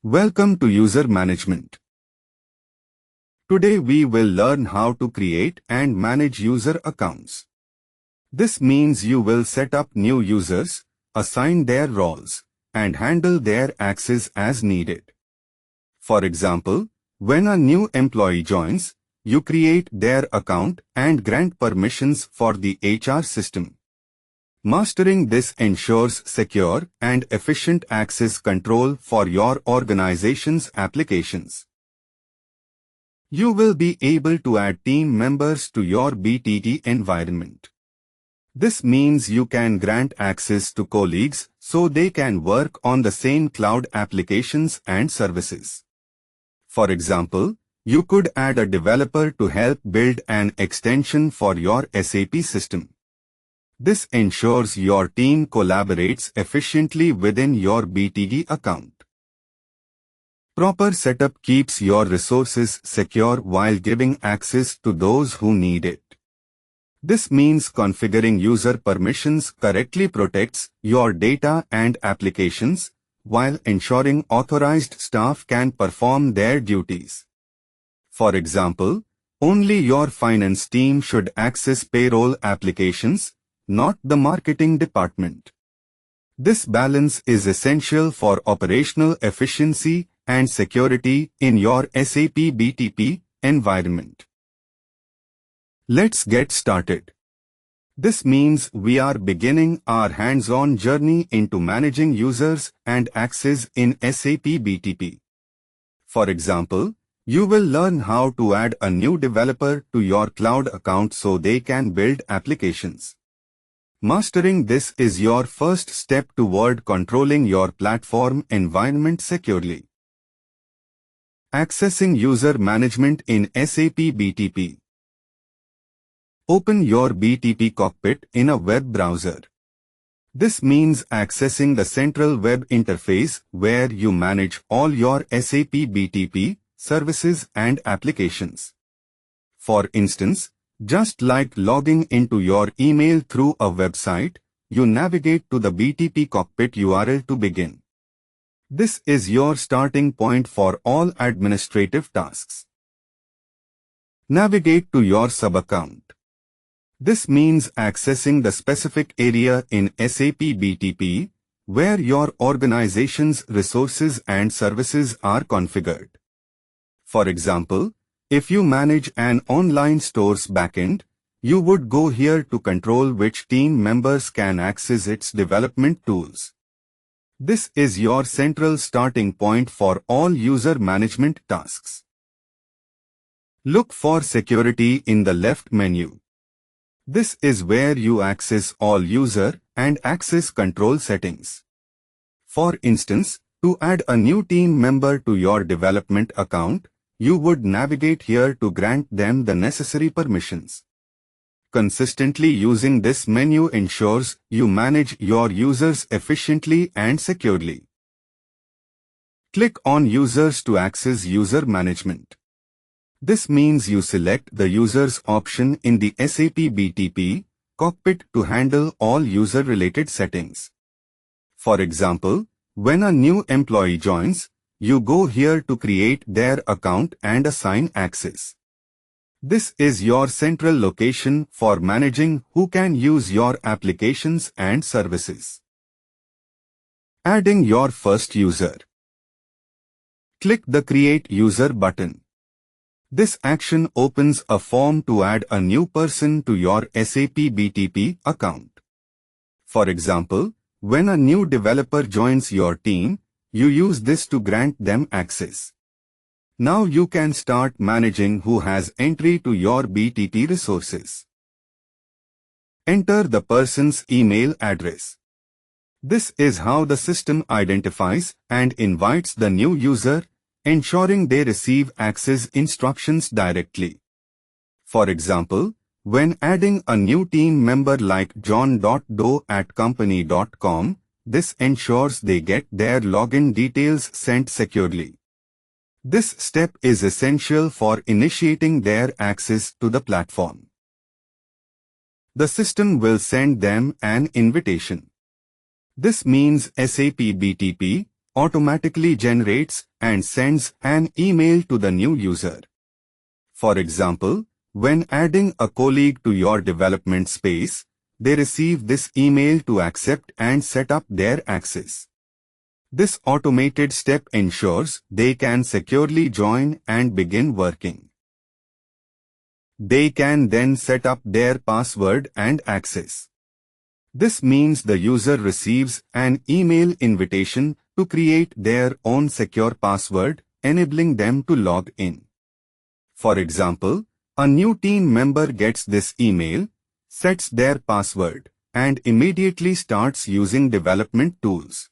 Welcome to User Management. Today we will learn how to create and manage user accounts. This means you will set up new users, assign their roles, and handle their access as needed. For example, when a new employee joins, you create their account and grant permissions for the HR system. Mastering this ensures secure and efficient access control for your organization's applications. You will be able to add team members to your BTP environment. This means you can grant access to colleagues so they can work on the same cloud applications and services. For example, you could add a developer to help build an extension for your SAP system. This ensures your team collaborates efficiently within your BTP account. Proper setup keeps your resources secure while giving access to those who need it. This means configuring user permissions correctly protects your data and applications, while ensuring authorized staff can perform their duties. For example, only your finance team should access payroll applications, not the marketing department. This balance is essential for operational efficiency and security in your SAP BTP environment. Let's get started. This means we are beginning our hands-on journey into managing users and access in SAP BTP. For example, you will learn how to add a new developer to your cloud account so they can build applications. Mastering this is your first step toward controlling your platform environment securely. Accessing user management in SAP BTP. Open your BTP cockpit in a web browser. This means accessing the central web interface where you manage all your SAP BTP services and applications. For instance, just like logging into your email through a website, you navigate to the BTP cockpit URL to begin. This is your starting point for all administrative tasks. Navigate to your sub-account. This means accessing the specific area in SAP BTP where your organization's resources and services are configured. For example, if you manage an online store's backend, you would go here to control which team members can access its development tools. This is your central starting point for all user management tasks. Look for security in the left menu. This is where you access all user and access control settings. For instance, to add a new team member to your development account, you would navigate here to grant them the necessary permissions. Consistently using this menu ensures you manage your users efficiently and securely. Click on Users to access user management. This means you select the Users option in the SAP BTP cockpit to handle all user-related settings. For example, when a new employee joins, you go here to create their account and assign access. This is your central location for managing who can use your applications and services. Adding your first user. Click the Create User button. This action opens a form to add a new person to your SAP BTP account. For example, when a new developer joins your team, you use this to grant them access. Now you can start managing who has entry to your BTP resources. Enter the person's email address. This is how the system identifies and invites the new user, ensuring they receive access instructions directly. For example, when adding a new team member like john.doe@company.com, this ensures they get their login details sent securely. This step is essential for initiating their access to the platform. The system will send them an invitation. This means SAP BTP automatically generates and sends an email to the new user. For example, when adding a colleague to your development space, they receive this email to accept and set up their access. This automated step ensures they can securely join and begin working. They can then set up their password and access. This means the user receives an email invitation to create their own secure password, enabling them to log in. For example, a new team member gets this email, sets their password, and immediately starts using development tools.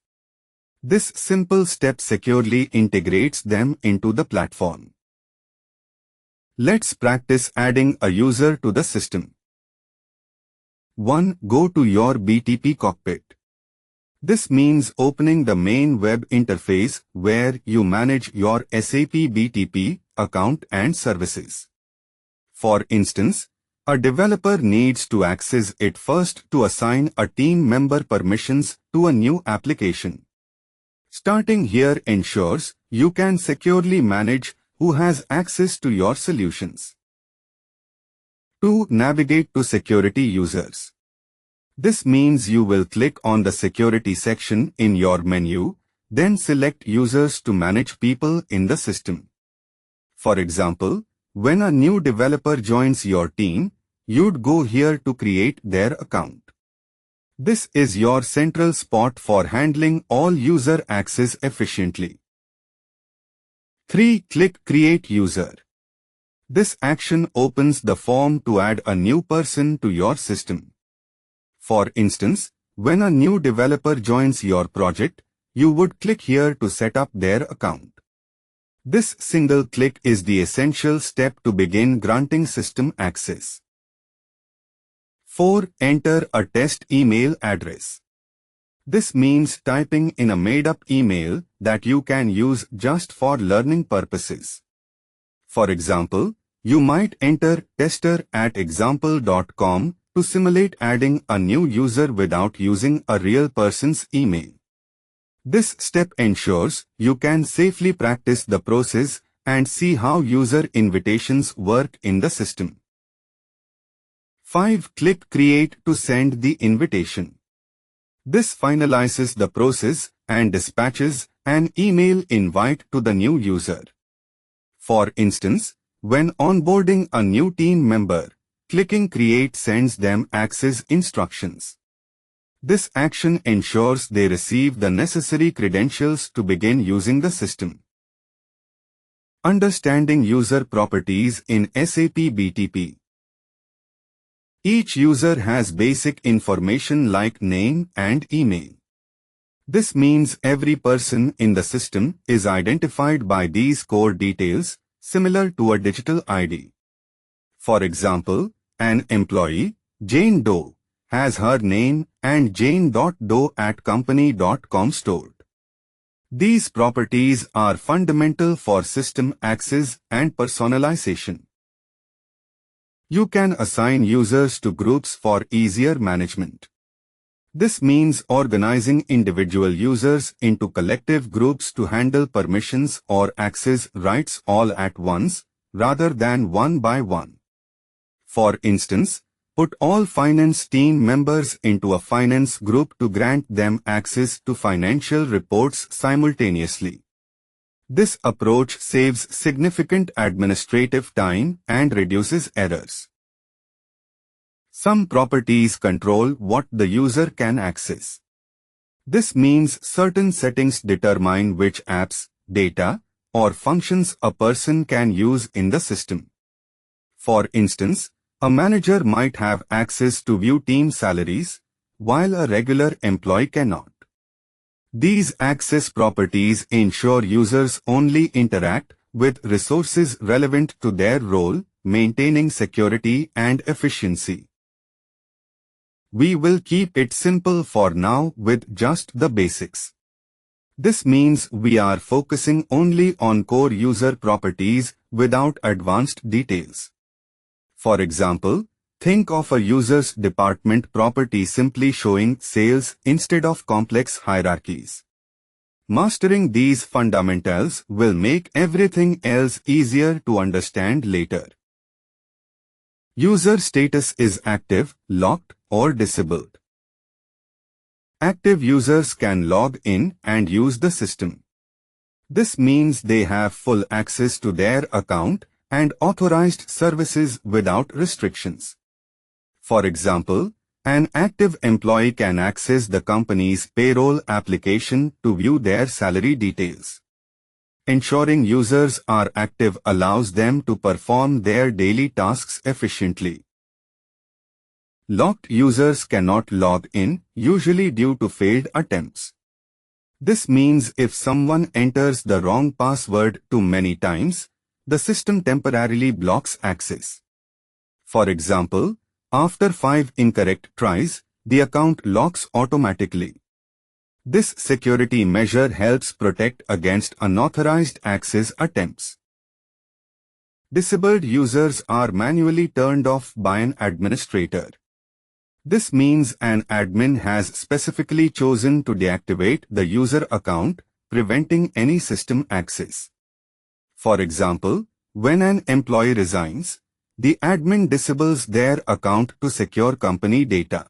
This simple step securely integrates them into the platform. Let's practice adding a user to the system. 1. Go to your BTP cockpit. This means opening the main web interface where you manage your SAP BTP account and services. For instance, a developer needs to access it first to assign a team member permissions to a new application. Starting here ensures you can securely manage who has access to your solutions. 2. Navigate to security users. This means you will click on the security section in your menu, then select users to manage people in the system. For example, when a new developer joins your team, you'd go here to create their account. This is your central spot for handling all user access efficiently. 3. Click Create User. This action opens the form to add a new person to your system. For instance, when a new developer joins your project, you would click here to set up their account. This single click is the essential step to begin granting system access. 4. Enter a test email address. This means typing in a made-up email that you can use just for learning purposes. For example, you might enter tester@example.com to simulate adding a new user without using a real person's email. This step ensures you can safely practice the process and see how user invitations work in the system. 5. Click Create to send the invitation. This finalizes the process and dispatches an email invite to the new user. For instance, when onboarding a new team member, clicking Create sends them access instructions. This action ensures they receive the necessary credentials to begin using the system. Understanding user properties in SAP BTP. Each user has basic information like name and email. This means every person in the system is identified by these core details, similar to a digital ID. For example, an employee, Jane Doe, has her name and jane.doe@company.com stored. These properties are fundamental for system access and personalization. You can assign users to groups for easier management. This means organizing individual users into collective groups to handle permissions or access rights all at once, rather than one by one. For instance, put all finance team members into a finance group to grant them access to financial reports simultaneously. This approach saves significant administrative time and reduces errors. Some properties control what the user can access. This means certain settings determine which apps, data, or functions a person can use in the system. For instance, a manager might have access to view team salaries, while a regular employee cannot. These access properties ensure users only interact with resources relevant to their role, maintaining security and efficiency. We will keep it simple for now with just the basics. This means we are focusing only on core user properties without advanced details. For example, think of a user's department property simply showing sales instead of complex hierarchies. Mastering these fundamentals will make everything else easier to understand later. User status is active, locked, or disabled. Active users can log in and use the system. This means they have full access to their account and authorized services without restrictions. For example, an active employee can access the company's payroll application to view their salary details. Ensuring users are active allows them to perform their daily tasks efficiently. Locked users cannot log in, usually due to failed attempts. This means if someone enters the wrong password too many times, the system temporarily blocks access. For example, after 5 incorrect tries, the account locks automatically. This security measure helps protect against unauthorized access attempts. Disabled users are manually turned off by an administrator. This means an admin has specifically chosen to deactivate the user account, preventing any system access. For example, when an employee resigns, the admin disables their account to secure company data.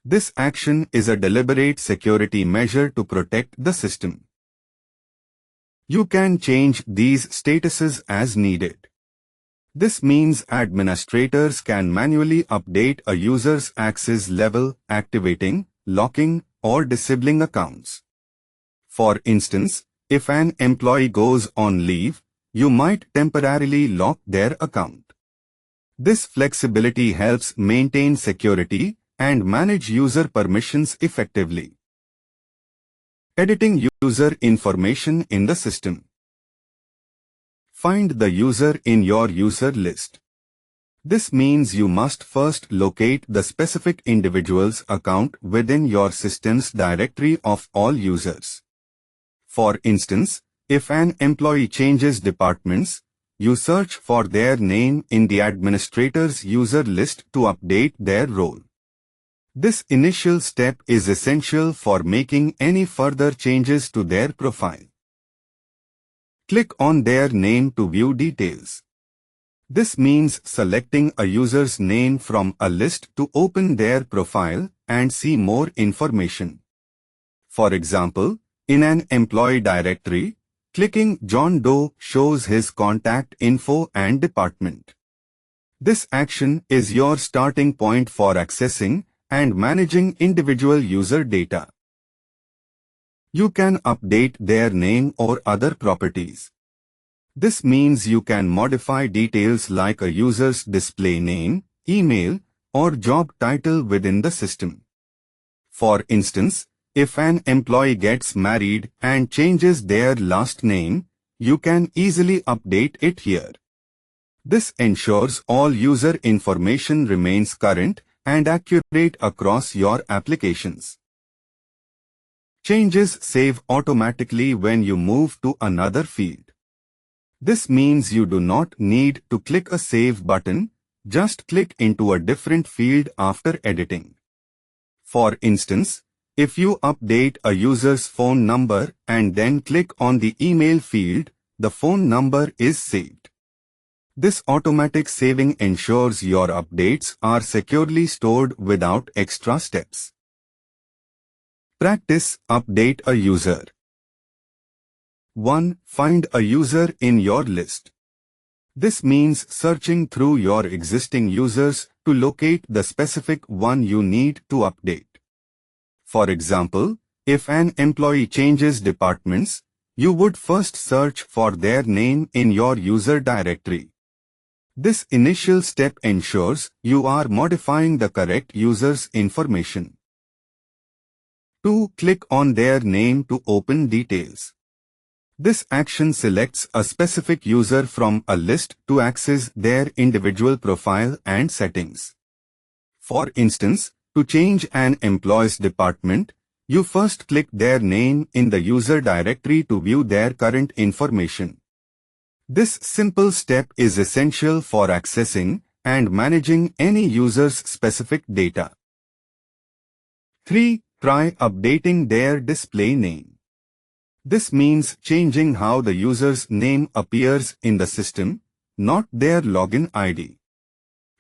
This action is a deliberate security measure to protect the system. You can change these statuses as needed. This means administrators can manually update a user's access level, activating, locking, or disabling accounts. For instance, if an employee goes on leave, you might temporarily lock their account. This flexibility helps maintain security and manage user permissions effectively. Editing user information in the system. Find the user in your user list. This means you must first locate the specific individual's account within your system's directory of all users. For instance, if an employee changes departments, you search for their name in the administrator's user list to update their role. This initial step is essential for making any further changes to their profile. Click on their name to view details. This means selecting a user's name from a list to open their profile and see more information. For example, in an employee directory, clicking John Doe shows his contact info and department. This action is your starting point for accessing and managing individual user data. You can update their name or other properties. This means you can modify details like a user's display name, email, or job title within the system. For instance, if an employee gets married and changes their last name, you can easily update it here. This ensures all user information remains current and accurate across your applications. Changes save automatically when you move to another field. This means you do not need to click a Save button, just click into a different field after editing. For instance, if you update a user's phone number and then click on the email field, the phone number is saved. This automatic saving ensures your updates are securely stored without extra steps. Practice Update a user. 1. Find a user in your list. This means searching through your existing users to locate the specific one you need to update. For example, if an employee changes departments, you would first search for their name in your user directory. This initial step ensures you are modifying the correct user's information. 2. Click on their name to open details. This action selects a specific user from a list to access their individual profile and settings. For instance, to change an employee's department, you first click their name in the user directory to view their current information. This simple step is essential for accessing and managing any user's specific data. 3. Try updating their display name. This means changing how the user's name appears in the system, not their login ID.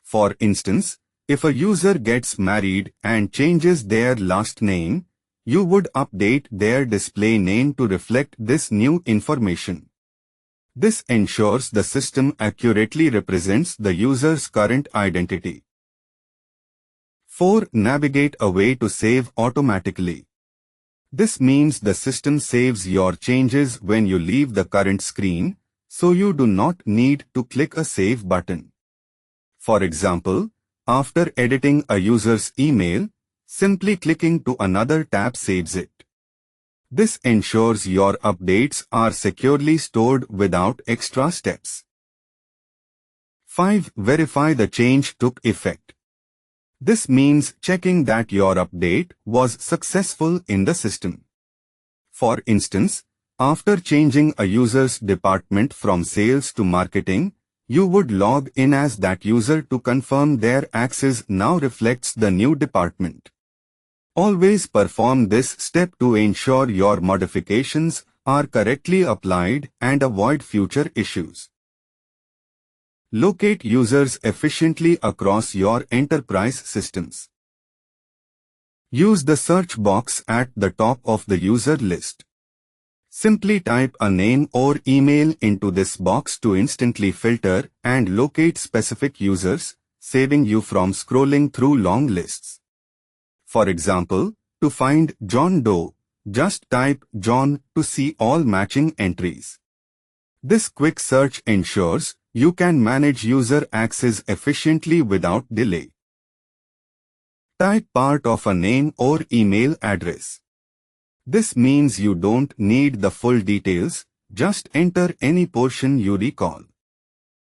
For instance, if a user gets married and changes their last name, you would update their display name to reflect this new information. This ensures the system accurately represents the user's current identity. 4. Navigate a way to save automatically. This means the system saves your changes when you leave the current screen, so you do not need to click a save button. For example, after editing a user's email, simply clicking to another tab saves it. This ensures your updates are securely stored without extra steps. 5. Verify the change took effect. This means checking that your update was successful in the system. For instance, after changing a user's department from sales to marketing, you would log in as that user to confirm their access now reflects the new department. Always perform this step to ensure your modifications are correctly applied and avoid future issues. Locate users efficiently across your enterprise systems. Use the search box at the top of the user list. Simply type a name or email into this box to instantly filter and locate specific users, saving you from scrolling through long lists. For example, to find John Doe, just type John to see all matching entries. This quick search ensures you can manage user access efficiently without delay. Type part of a name or email address. This means you don't need the full details, just enter any portion you recall.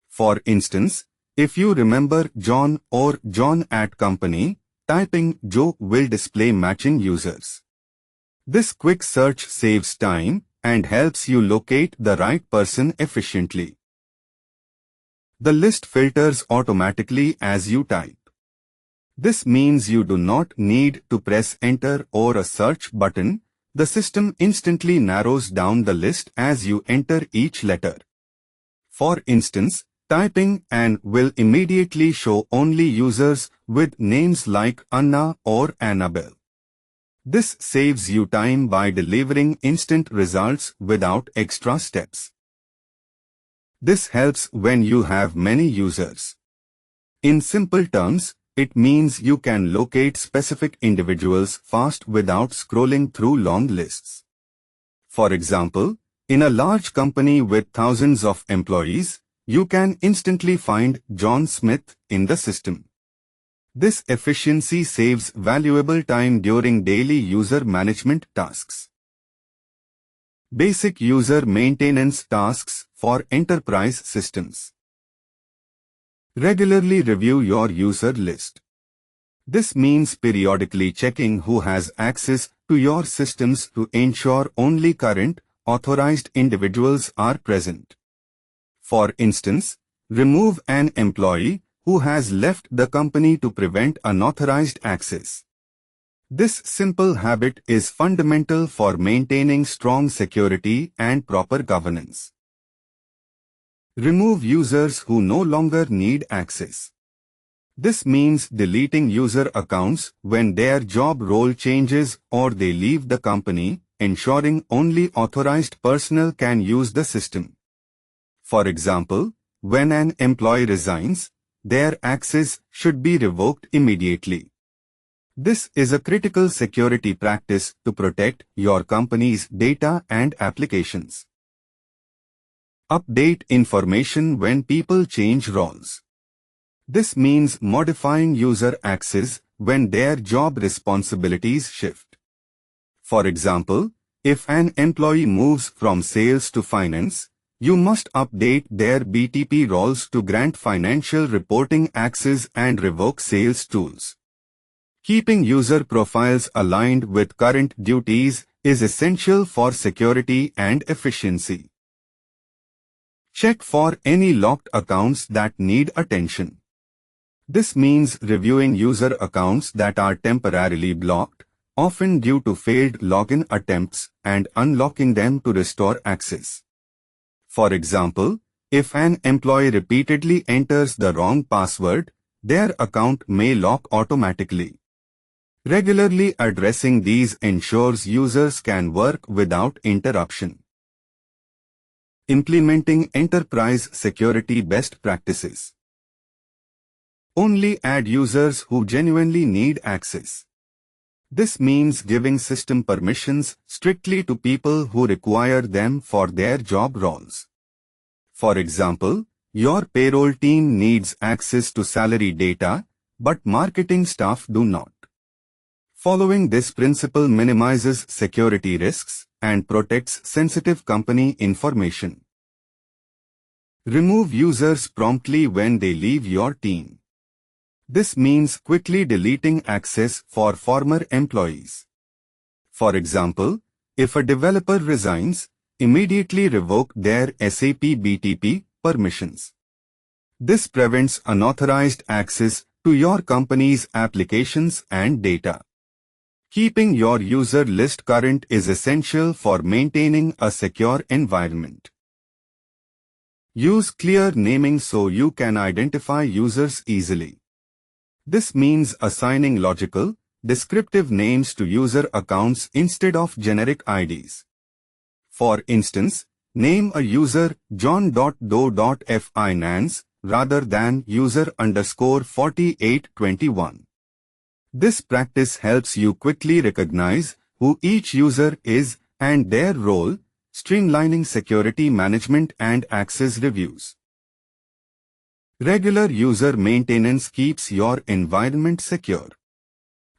For instance, if you remember John or John at company, typing Joe will display matching users. This quick search saves time and helps you locate the right person efficiently. The list filters automatically as you type. This means you do not need to press enter or a search button. The system instantly narrows down the list as you enter each letter. For instance, typing "Ann" will immediately show only users with names like Anna or Annabelle. This saves you time by delivering instant results without extra steps. This helps when you have many users. In simple terms, it means you can locate specific individuals fast without scrolling through long lists. For example, in a large company with thousands of employees, you can instantly find John Smith in the system. This efficiency saves valuable time during daily user management tasks. Basic user maintenance tasks for enterprise systems. Regularly review your user list. This means periodically checking who has access to your systems to ensure only current, authorized individuals are present. For instance, remove an employee who has left the company to prevent unauthorized access. This simple habit is fundamental for maintaining strong security and proper governance. Remove users who no longer need access. This means deleting user accounts when their job role changes or they leave the company, ensuring only authorized personnel can use the system. For example, when an employee resigns, their access should be revoked immediately. This is a critical security practice to protect your company's data and applications. Update information when people change roles. This means modifying user access when their job responsibilities shift. For example, if an employee moves from sales to finance, you must update their BTP roles to grant financial reporting access and revoke sales tools. Keeping user profiles aligned with current duties is essential for security and efficiency. Check for any locked accounts that need attention. This means reviewing user accounts that are temporarily blocked, often due to failed login attempts, and unlocking them to restore access. For example, if an employee repeatedly enters the wrong password, their account may lock automatically. Regularly addressing these ensures users can work without interruption. Implementing enterprise security best practices. Only add users who genuinely need access. This means giving system permissions strictly to people who require them for their job roles. For example, your payroll team needs access to salary data, but marketing staff do not. Following this principle minimizes security risks and protects sensitive company information. Remove users promptly when they leave your team. This means quickly deleting access for former employees. For example, if a developer resigns, immediately revoke their SAP BTP permissions. This prevents unauthorized access to your company's applications and data. Keeping your user list current is essential for maintaining a secure environment. Use clear naming so you can identify users easily. This means assigning logical, descriptive names to user accounts instead of generic IDs. For instance, name a user john.doe.finance rather than user_4821. This practice helps you quickly recognize who each user is and their role, streamlining security management and access reviews. Regular user maintenance keeps your environment secure.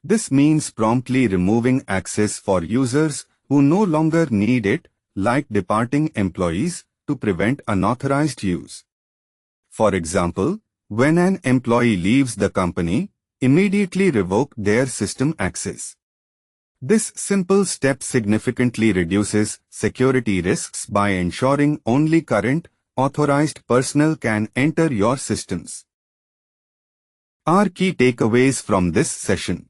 This means promptly removing access for users who no longer need it, like departing employees, to prevent unauthorized use. For example, when an employee leaves the company, immediately revoke their system access. This simple step significantly reduces security risks by ensuring only current, authorized personnel can enter your systems. Our key takeaways from this session.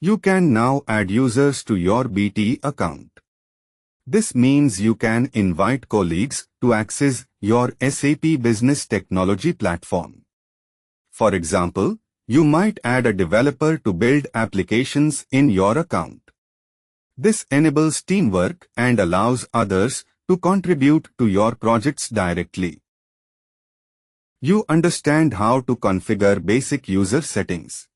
You can now add users to your BT account. This means you can invite colleagues to access your SAP Business Technology Platform. For example, you might add a developer to build applications in your account. This enables teamwork and allows others to contribute to your projects directly. You understand how to configure basic user settings.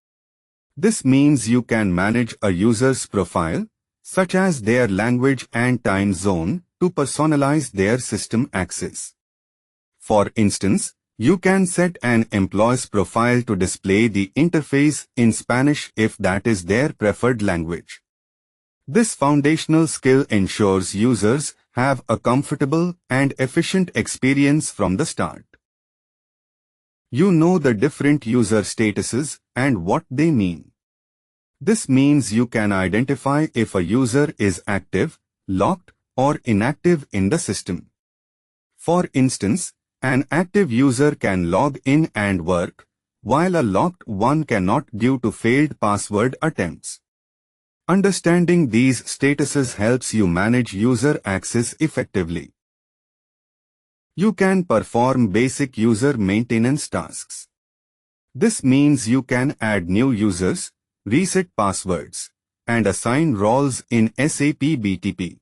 This means you can manage a user's profile, such as their language and time zone, to personalize their system access. For instance, you can set an employee's profile to display the interface in Spanish if that is their preferred language. This foundational skill ensures users have a comfortable and efficient experience from the start. You know the different user statuses and what they mean. This means you can identify if a user is active, locked, or inactive in the system. For instance, an active user can log in and work, while a locked one cannot due to failed password attempts. Understanding these statuses helps you manage user access effectively. You can perform basic user maintenance tasks. This means you can add new users, reset passwords, and assign roles in SAP BTP.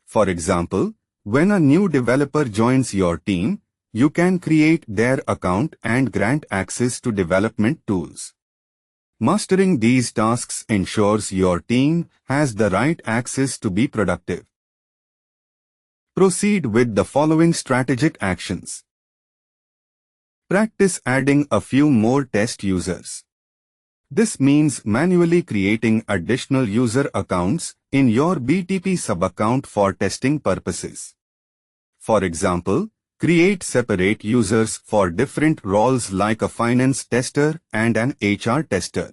For example, when a new developer joins your team, you can create their account and grant access to development tools. Mastering these tasks ensures your team has the right access to be productive. Proceed with the following strategic actions. Practice adding a few more test users. This means manually creating additional user accounts in your BTP sub-account for testing purposes. For example, create separate users for different roles like a finance tester and an HR tester.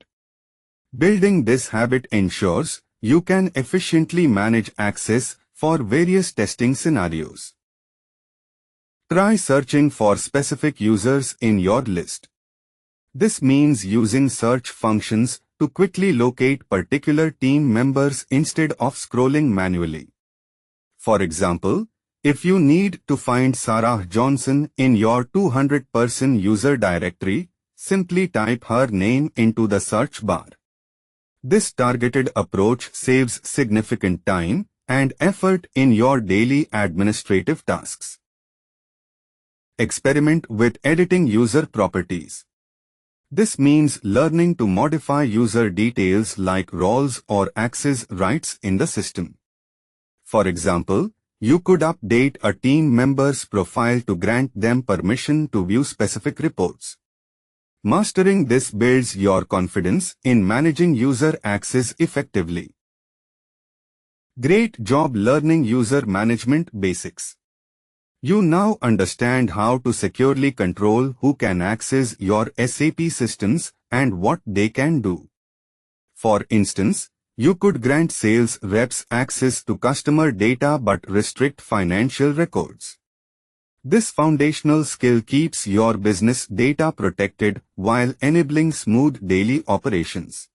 Building this habit ensures you can efficiently manage access for various testing scenarios. Try searching for specific users in your list. This means using search functions to quickly locate particular team members instead of scrolling manually. For example, if you need to find Sarah Johnson in your 200-person user directory, simply type her name into the search bar. This targeted approach saves significant time and effort in your daily administrative tasks. Experiment with editing user properties. This means learning to modify user details like roles or access rights in the system. For example, you could update a team member's profile to grant them permission to view specific reports. Mastering this builds your confidence in managing user access effectively. Great job learning user management basics. You now understand how to securely control who can access your SAP systems and what they can do. For instance, you could grant sales reps access to customer data but restrict financial records. This foundational skill keeps your business data protected while enabling smooth daily operations.